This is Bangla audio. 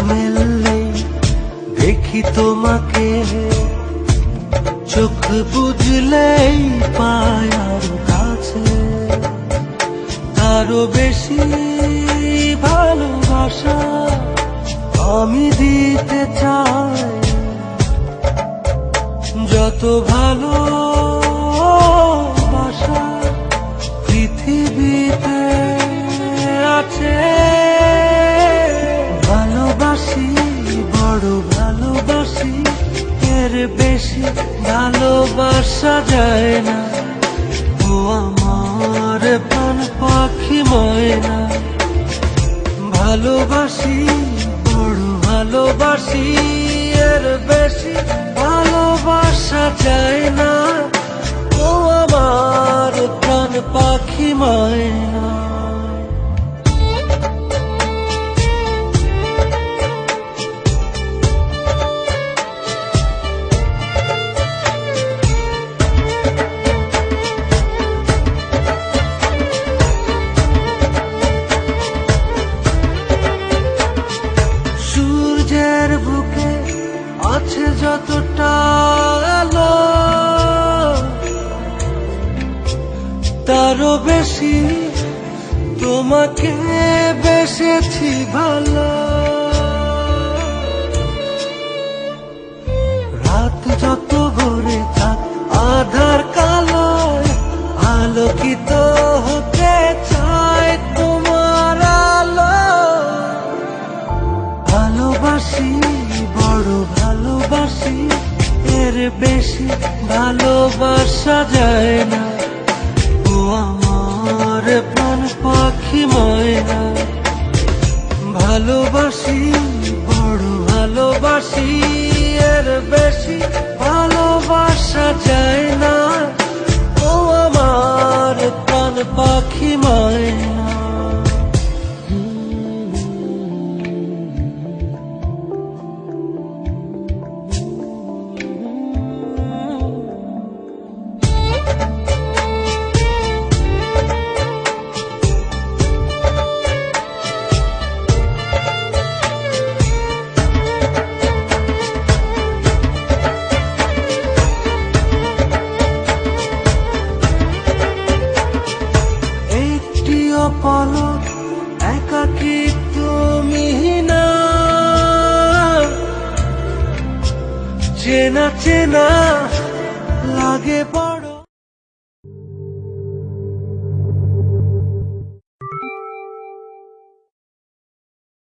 মেললে দেখি তোমাকে, চোখ বুঝলেই পাই আর কাছে, আরো বেশি ভালোবাসা আমি দিতে চাই। যত ভালোবাসা পৃথিবীতে আছে, ভালোবাসি বড় ভালোবাসি, এর বেশি ভালোবাসা যায় না। ও আমার প্রাণ পাখি ময়না, ভালোবাসি বড় ভালোবাসি, এর বেশি ভালোবাসা যায় না। ও আমার প্রাণ পাখি ময়না। সূর্যের বুকে আছে যতটা আলো, তারও বেশি তোমাকে বেসেছি ভালো। রাত যত ভরে থাক আধার কালো, আলোকিত হতে চায় তোমার আলো। ভালোবাসি বড় ভালোবাসি, এর বেশি ভালোবাসা যায় না। ও আমার প্রাণ পাখি ময়না, ভালোবাসি বড় ভালোবাসি, এর বেশি ভালোবাসা যায় না। ও আমার প্রাণ পাখি ময়না। পলক একাকী তুমি না, চেনা চেনা লাগে বড়।